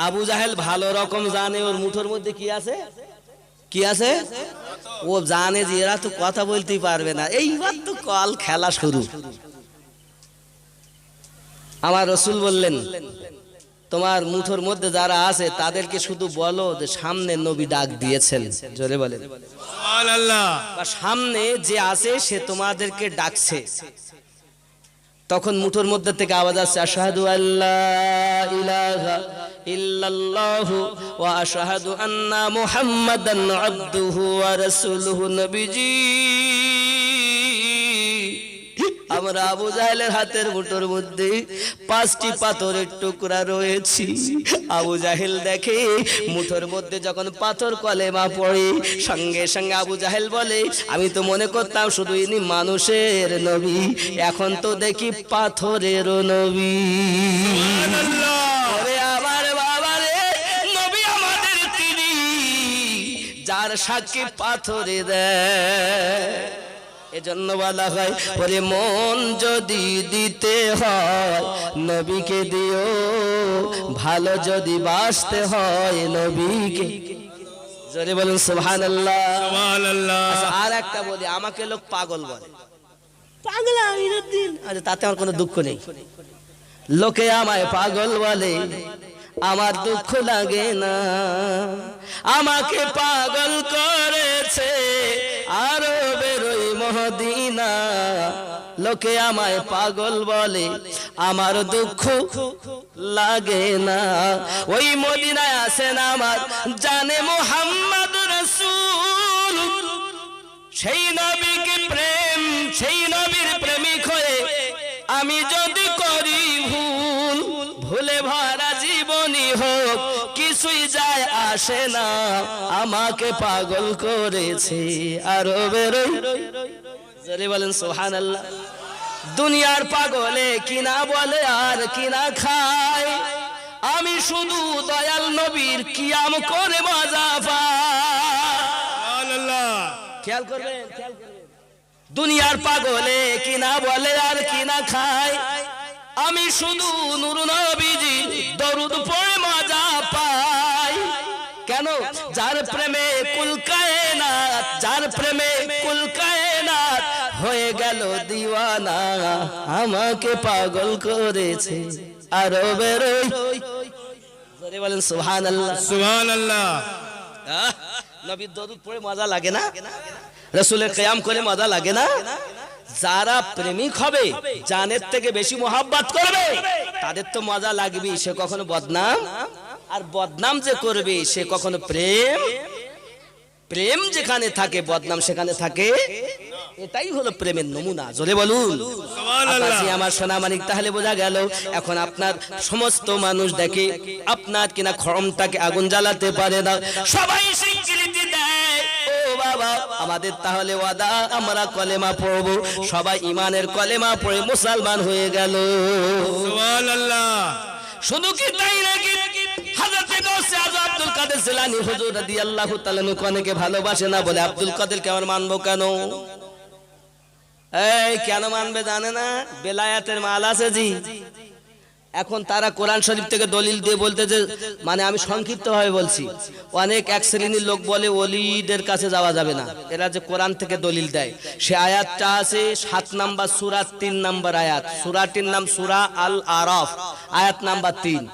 আবু জাহেল ভালো রকম জানে ওর মুঠোর মধ্যে কি আছে, কি আছে। ও জানে যে এরা তো কথা বলতেই পারবে না, এইবার তো কল খেলা শুরু। আমার রাসূল বললেন তোমার মুঠোর মধ্যে যারা আছে তাদেরকে শুধু বলো যে সামনে নবী ডাক দিয়েছেন, জোরে বলেন সুবহানাল্লাহ। বা সামনে যে আছে সে তোমাদেরকে ডাকছে। তখন মুঠোর মধ্যে থেকে আওয়াজ আসছে, আশহাদু আল্লা ইলাহা ইল্লাল্লাহু ওয়া আশহাদু আন্না মুহাম্মাদান আবদুহু ওয়া রাসূলুহু। নবীজি আমরা আবু জাহেলের হাতের মুঠোর মধ্যে 5টি পাথরের টুকরা রয়েছে। আবু জাহেল দেখে মুঠোর মধ্যে যখন পাথর কলেমা পড়ে, সঙ্গে সঙ্গে আবু জাহেল বলে আমি তো মনে করতাম শুধু ইনি মানুষের নবী, এখন তো দেখি পাথরেরও নবী। ওরে আমার বাবা রে, নবী আমাদের তিনি যার সাক্ষী পাথরে দেয়। এজন্য বলা হয় ওরে মন যদি দিতে হয় নবীকে দিও, ভালো যদি বাসতে হয় নবীকে। জোরে বলুন সুবহানাল্লাহ। সুবহানাল্লাহ। আর একটা বলি, আমাকে লোক পাগল বলে, পাগল আমিরুদ্দিন। আরে তাতে আমার কোনো দুঃখ নেই, লোকে আমায় পাগল বলে, আমার দুঃখ লাগে না। আমাকে পাগল করেছে আরবের ওই মদিনা, লোকে আমায় পাগল বলে, আমার দুঃখ লাগে না। ওই মদিনায় আছেন আমার জানে মুহাম্মদ রাসূল, সেই নবীকে প্রেম, সেই নবীর প্রেমিক হয়ে আমি যদি করি ভুল, ভুলে ভরা জীবনী হোক কিছুই যায় আসে না, আমাকে পাগল করেছে আরবের। জোরে বলেন সুবহানাল্লাহ। দুনিয়ার পাগলে কিনা বলে আর কিনা খায়, আমি শুধু দয়াল নবীর কিয়াম করে মজা পাই। সুবহানাল্লাহ। খেয়াল করবেন, খেয়াল করবেন। দুনিয়ার পাগলে কিনা বলে আর কিনা খায়, আমি শুধু নূর নবীজি দরুদ পড়ে মজা পাই। কেন? যার প্রেমে কুল কায়নাত, যার প্রেমে কুল কায়নাত হয়ে গেল দিওয়ানা, আমাকে পাগল করেছে আরবের। জোরে বলেন সুবহানাল্লাহ। সুবহানাল্লাহ। নবীর দরুদ পড়ে মজা লাগে না? রাসূলের কিয়াম করে মজা লাগে না? যারা প্রেমিক হবে, জানের থেকে বেশি মোহাব্বত করবে, তাদের তো মজা লাগবেই। সে কখনো বদনাম, আর বদনাম যে করবে সে কখনো প্রেম, প্রেম যেখানে থাকে বদনাম সেখানে থাকে। এটাই হলো প্রেমের নমুনা। জোরে বলুন সুবহানাল্লাহ। আমার সোনা মানিক। তাহলে বোঝা গেল এখন আপনার সমস্ত মানুষ দেখে আপনার কিনা খরমটাকে আগুন জ্বালাতে পারে না, সবাই স্বীকৃতি দেয়। ও বাবা, আমাদের তাহলে ওয়াদা, আমরা কলেমা পড়বো, সবাই ইমানের কলেমা পড়ে মুসলমান হয়ে গেল। সুবহানাল্লাহ। শুধু কি তাই নাকি? হযরতে গৌসে আযম আব্দুল কাদের জিলানী হুজুর রাদিয়াল্লাহু তাআলা অনেকে ভালোবাসে না বলে আব্দুল কাদেরকে আমরা মানবো কেন? এই কেন মানবে জানে না? বেলায়াতের মাল আছে জি। এখন তারা কোরআন শরীফ থেকে দলিল দিয়ে বলতেছে, মানে আমি সংক্ষিপ্ত ভাবে বলছি, অনেক এক শ্রেণীর লোক বলে ওলিদের কাছে যাওয়া যাবে না। এরা যে কোরআন থেকে দলিল দেয়, সে আয়াতটা আছে 7 নাম্বার সূরা 3 নাম্বার আয়াত। সূরাটির নাম সূরা আল আরাফ, আয়াত নাম্বার 3।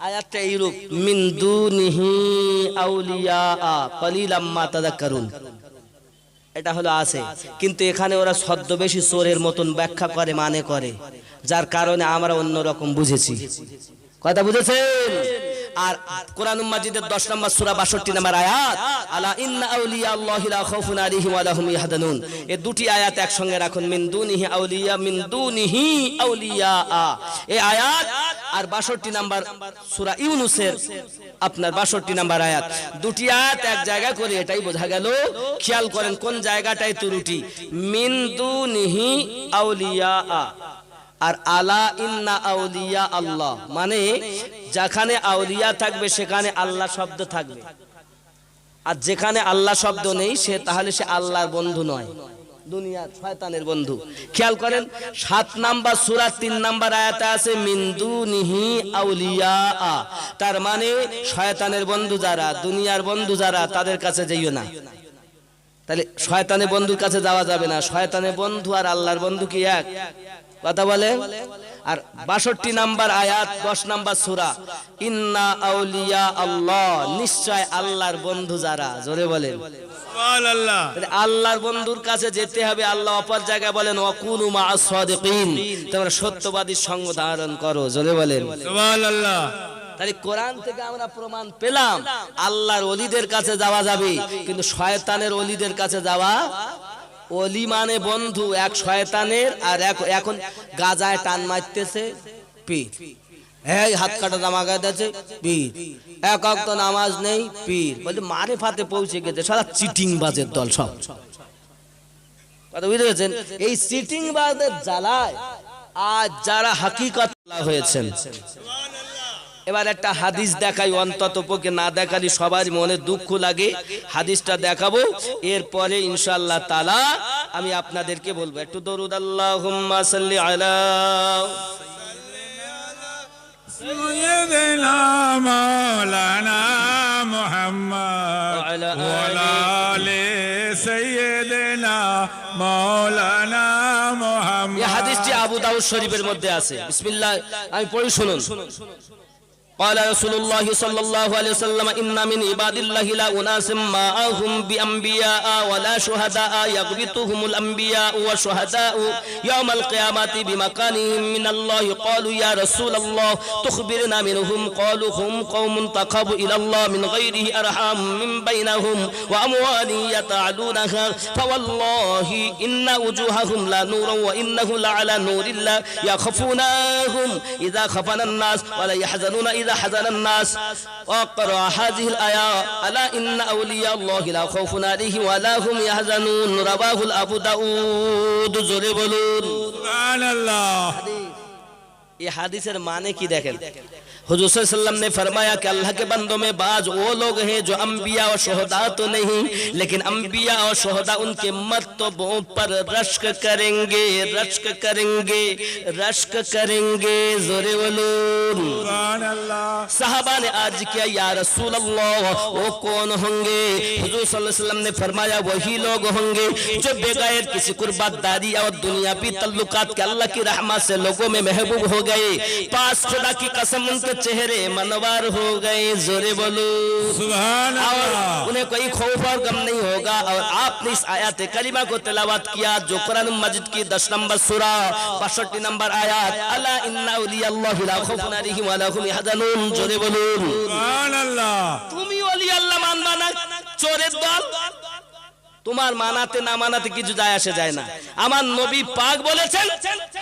আয়াতটা এইরূপ, মিন দুনিহি আউলিয়া কলিলাম মা তাযাক্কারুন। এটা হলো আছে, কিন্তু এখানে ওরা ছদ্মবেশী চোরের মতন ব্যাখ্যা করে, মানে করে, যার কারণে আমরা অন্যরকম বুঝেছি। কথা বুঝেছেন? আর কোরআন মাজিদের 10 নম্বর সূরা 62 নম্বর আয়াত, আলা ইন্না আউলিয়া আল্লাহি লা খাউফুন আলাইহিম ওয়া লাহুম ইয়াহজানুন। এই দুটি আয়াত একসঙ্গে রাখুন, মিন দুনিহি আউলিয়া, মিন দুনিহি আউলিয়া। এই আয়াত আর 62 নম্বর সূরা ইউনূসের আপনার 62 নম্বর আয়াত, দুটি আয়াত এক জায়গা করে, এটাই বোঝা গেল। খেয়াল করেন কোন জায়গাটায় ত্রুটি। মিন দুনিহি আউলিয়া আর আলা ইন্না আউলিয়া আল্লাহ, মানে যেখানে আউলিয়া থাকবে সেখানে আল্লাহ শব্দ থাকবে, আর যেখানে আল্লাহ শব্দ নেই সে তাহলে সে আল্লাহর বন্ধু নয়, দুনিয়ার শয়তানের বন্ধু। খেয়াল করেন 7 নাম্বার সূরা 3 নাম্বার আয়াতে আছে মিন দুনিহি আউলিয়া, তার মানে শয়তানের বন্ধু যারা, দুনিয়ার বন্ধু যারা, তাদের কাছে যাইও না। তাহলে শয়তানের বন্ধুর কাছে যাওয়া যাবে না। শয়তানের বন্ধু আর আল্লাহর বন্ধু কি এক? কথা বলে। আর 62 নাম্বার আয়াত 10 নাম্বার সূরা, ইন্না আউলিয়া আল্লাহ, নিশ্চয় আল্লাহর বন্ধু যারা। জোরে বলেন সুবহানাল্লাহ। আল্লাহর বন্ধুর কাছে যেতে হবে। আল্লাহ অপর জায়গায় বলেন ওয়াকুনু মা'আস সাদিকিন, তোমরা সত্যবাদীর সঙ্গ ধারণ করো। জোরে বলেন সুবহানাল্লাহ। তাহলে কোরআন থেকে আমরা প্রমাণ পেলাম আল্লাহর ওলিদের কাছে যাওয়া যাবে, কিন্তু শয়তানের ওলিদের কাছে যাওয়া, ওলি মানে বন্ধু, এক শয়তানের আর এখন গাজায় টান মারতেছে পীর, এই হাত কাটা জামা গায়ে দিয়েছে পীর, এক ওয়াক্ত নামাজ নেই পীর, বলে মারিফাতে পৌঁছে গেছে। সারা চিটিং বাজের দল সব। কথা বুঝতে পেরেছেন? এই চিটিং বাজের জ্বালায় আজ যারা হাকিকত হয়েছেন। এবার একটা হাদিস দেখাই, অন্তত পক্ষে না দেখালে সবার মনে দুঃখ লাগে। হাদিসটা দেখাবো, এরপরে ইনশাআল্লাহ তাআলা আমি আপনাদেরকে বলবো। একটু দরুদ আল্লাহুম্মা সাল্লি আলা সাইয়্যিদিনা মাওলানা মুহাম্মদ ওয়া আলা আলি সাইয়্যিদিনা মাওলানা মুহাম্মদ। এই হাদিসটি আবু দাউদ শরীফের মধ্যে আছে। বিসমিল্লাহ, আমি পড়ি শুনুন। قال رسول الله صلى الله عليه وسلم إن من عباد الله لا أناس معهم بأنبياء ولا شهداء يغبطهم الأنبياء والشهداء يوم القيامة بمكانهم من الله. قالوا يا رسول الله تخبرنا منهم. قالوا هم قوم تقربوا إلى الله من غيره أرحام من بينهم وأموال يتعلونها فوالله إن وجوههم لا نور وإنه لعلى نور الله يخفونهم إذا خفنا الناس ولا يحزنون إذا حزن الناس. وقرأ هذه الآية ألا إن أولياء الله لا خوف عليهم ولا هم يحزنون. رواه أبو داود. জোরে বলুন সুবহানাল্লাহ। ये हादिसेर माने की देखें। हुजूर सल्लल्लाहु अलैहि वसल्लम ने फरमाया कि अल्लाह के बंदों में बाज वो लोग हैं जो अंबिया और शोहदा तो नहीं, लेकिन अंबिया और शोहदा उनके मर्तबों पर रश्क करेंगे, रश्क करेंगे, रश्क करेंगे। जोरे बोलून सुबहानल्लाह। सहाबा ने अर्ज किया या रसूल अल्लाह वो कौन होंगे? हुजूर सल्लल्लाहु अलैहि वसल्लम ने फरमाया वही लोग होंगे जो बेगैर किसी कुर्बातदारी और दुनियावी तल्लुकात के अल्लाह की रहमत से लोगों में महबूब हो गए। पास खुदा की कसम उनके चेहरे मनवार हो गए, जोरे बोलो सुभान और अल्लाह। उन्हें कोई खौफ और गम नहीं होगा। और आपने इस आयत करीमा को तिलावत किया जो कुरान मजिद की 10 नंबर सूरा 62 नंबर आयत, अला इन्ना औलियाल्लाहि ला खौफुन अलैहिम वा ला हुम यहज़ानुन, जोरे बोलुन सुभान अल्लाह। তুমি ওলি আল্লাহ মানবা না, চোরের দল। তোমার মানাতে না মানাতে কিছু যায় আসে যায় না। আমার নবী পাক বলেছেন,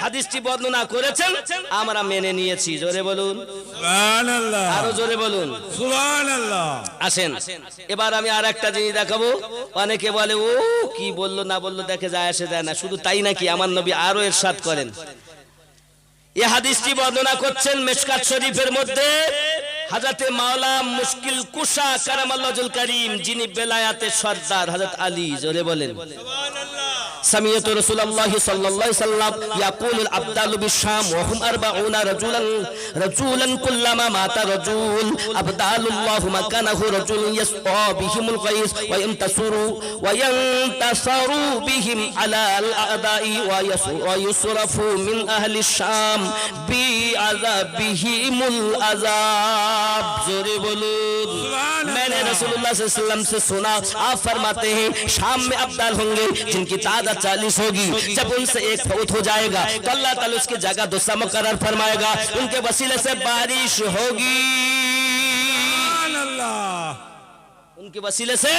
হাদিসটি বর্ণনা করেছেন, আমরা মেনে নিয়েছি, জোরে বলুন সুভান আল্লাহ। আরো জোরে বলুন সুভান আল্লাহ। আসেন এবার আমি আর একটা জিনিস দেখাবো। অনেকে বলে ও কি বললো না বললো দেখে যায় আসে যায় না, শুধু তাই নাকি? আমার নবী আরো ইরশাদ করেন, এই হাদিসটি বর্ণনা করছেন মিশকাত শরীফের মধ্যে হযরতে মাওলা মুশকিল কুশা কারামাল্লাহুল করিম, যিনি বেলায়াতের সর্দার হযরত আলী, জোরে বলেন سمعت رسول الله صلى الله عليه وسلم يقول الابدال بالشام وهم 40 رجولا كلما مات رجل ابدال الله مكانه رجل يسقى بهم الغيث وينتصروا بهم على الاعداء ويصرف من اهل الشام بعذابهم العذاب, जोरे बोलूं मैंने रसूलुल्लाह सल्लल्लाहु अलैहि वसल्लम से सुना, आप फरमाते हैं शाम में अब्दाल होंगे जिनकी तादाद 40 होगी, जब उनसे एक फौत हो जाएगा तो अल्लाह ताला उसकी जगह दूसरा मुकर्रर फरमाएगा, उनके वसीले से बारिश होगी, सुभान अल्लाह। उनके वसीले से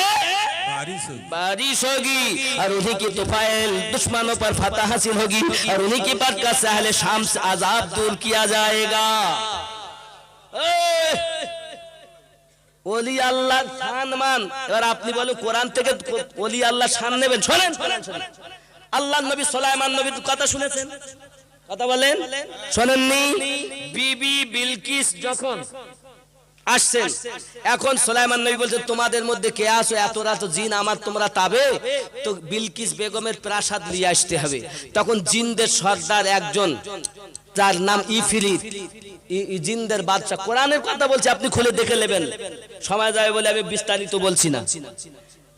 बारिश होगी। बारिश होगी और उन्हीं की तुफाइल दुश्मनों पर फतह हासिल होगी और उन्हीं की बरकत से अहले शाम से अजाब दूर किया जाएगा। ওলি আল্লাহ সম্মান, এবার আপনি বলেন কোরআন থেকে ওলি আল্লাহ শান নেবেন? শোনেন আল্লাহর নবী সুলাইমান নবীর কথা শুনেছেন? কথা বলেন, শোনেননি? বিবি বিলকিস যখন আসছেন, এখন সুলাইমান নবী বলছেন তোমাদের মধ্যে কে আছো, এত রাত জিন আমার তোমরা তাবে, তো বিলকিস বেগমের প্রাসাদ নিয়ে আসতে হবে। তখন জিনদের সর্দার একজন, যার নাম ইফরিত, জিনদের বাদশা, কোরআনের কথা বলছে, আপনি খুলে দেখে নেবেন, সময় যাবে বলে আমি বিস্তারিত বলছি না।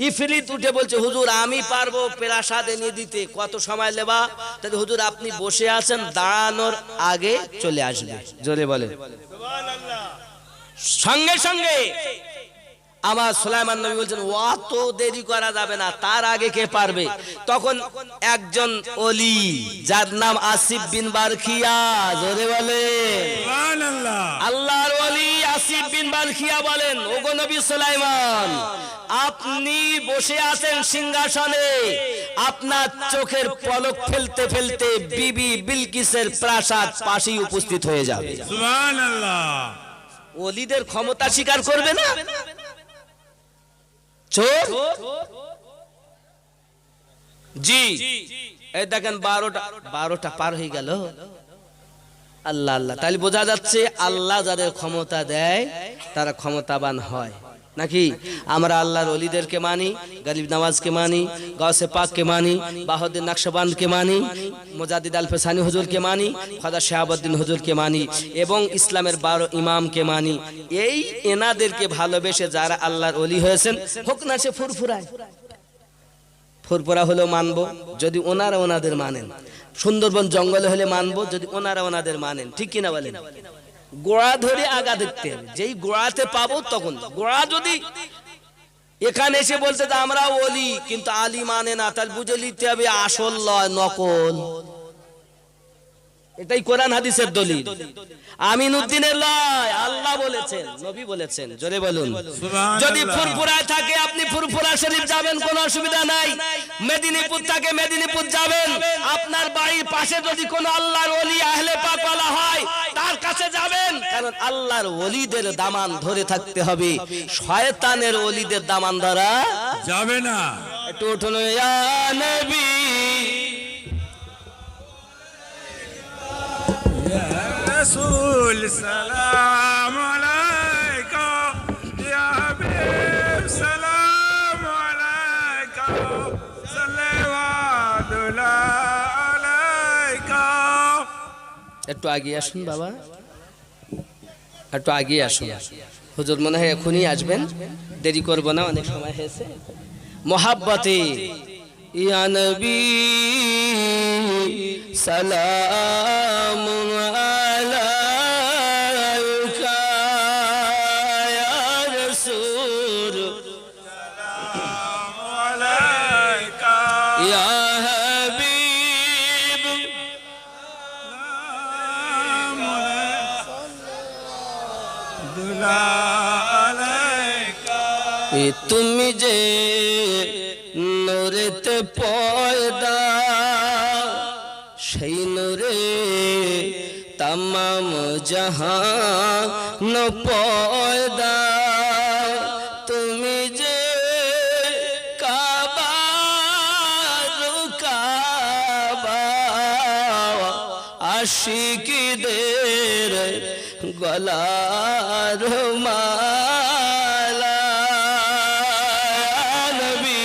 ইফরিত উঠে বলছে হুজুর আমি পারবো প্রাসাদ এনে দিতে, কত সময় লেবা? তাহলে হুজুর আপনি বসে আছেন, দাঁড়ানোর আগে চলে আসবে, জোরে বলে সঙ্গে সঙ্গে। আমার সুলাইমান নবী বলছেন অত দেরি করা যাবে না, তার আগে কে পারবে? তখন একজন ওলি যার নাম আসিফ বিন বারখিয়া, জোরে বলে সুবহানাল্লাহ। আল্লাহর ওলি আসিফ বিন বারখিয়া বলেন, ওগো নবী সুলাইমান, আপনি বসে আছেন সিংহাসনে, আপনার চোখের পলক ফেলতে ফেলতে বিবি বিলকিসের প্রাসাদ পাশেই উপস্থিত হয়ে যাবে। সুবহানাল্লাহ। ওলিদের ক্ষমতা স্বীকার করবে না চোর? জি এই দেখেন 12টা পার হয়ে গেল। আল্লাহ আল্লাহ, তাহলে বোঝা যাচ্ছে আল্লাহ যাদের ক্ষমতা দেয় তারা ক্ষমতাবান হয় নাকি? আমরা আল্লাহর ওলিদেরকে মানি, গরিব নওয়াজকে মানি, গাউসে পাককে মানি, বাহাউদ্দিন নকশবন্দকে মানি, মুজাদ্দিদ আল ফসানি হুজুরকে মানি, খাজা শাহাবুদ্দিন হুজুরকে মানি এবং ইসলামের 12 ইমামকে মানি। এই এনাদেরকে ভালোবেসে যারা আল্লাহর ওলি হয়েছেন, হোক না সে ফুরফুরায়, ফুরফুরা হলেও মানবো যদি ওনারা ওনাদের মানেন, সুন্দরবন জঙ্গলে হলে মানবো যদি ওনারা ওনাদের মানেন, ঠিক কিনা বলেন? গোড়া ধরে আগা দেখতে হবে, যেই গোড়াতে পাবো তখন। গোড়া যদি এখানে এসে বলতে আমরা ওলি কিন্তু আলী মানে না, তাহলে বুঝে নিতে হবে আসল লয় নকল। এটাই কোরআন হাদিসের দলিল। আমিনউদ্দিনের লয়, আল্লাহ বলেছেন, নবী বলেছেন, জোরে বলুন। যদি ফুরফুরায় থাকে আপনি ফুরফুরা শরীফ যাবেন, কোনো অসুবিধা নাই। মেদিনীপুর থাকে মেদিনীপুর যাবেন। আপনার বাড়ির পাশে যদি কোনো আল্লাহর ওলি আহলে পাক ওয়ালা হয় তার কাছে যাবেন, কারণ আল্লাহর ওলিদের দামান ধরে থাকতে হবে, শয়তানের ওলিদের দামান ধরা যাবে না। একটু উঠুন, ইয়া নবী रसूल सलाम अलैका, या हबीब सलाम अलैका, सल्लल्लाहु अलैका। একটু আগে আসুন বাবা, একটু আগে আসুন। হুজুর মনে হয় এখনই আসবেন, দেরি করব না, অনেক সময় হয়েছে। মোহাব্বতে ইয়া নবী সালাম আলাইকা, ইয়া হাবিব তুমি যে নূরেতে পয়দা সেই নূরে তামাম জাহান পয়দা তুমি যে কাবা রুকাবা আশিকীদের গলার মালা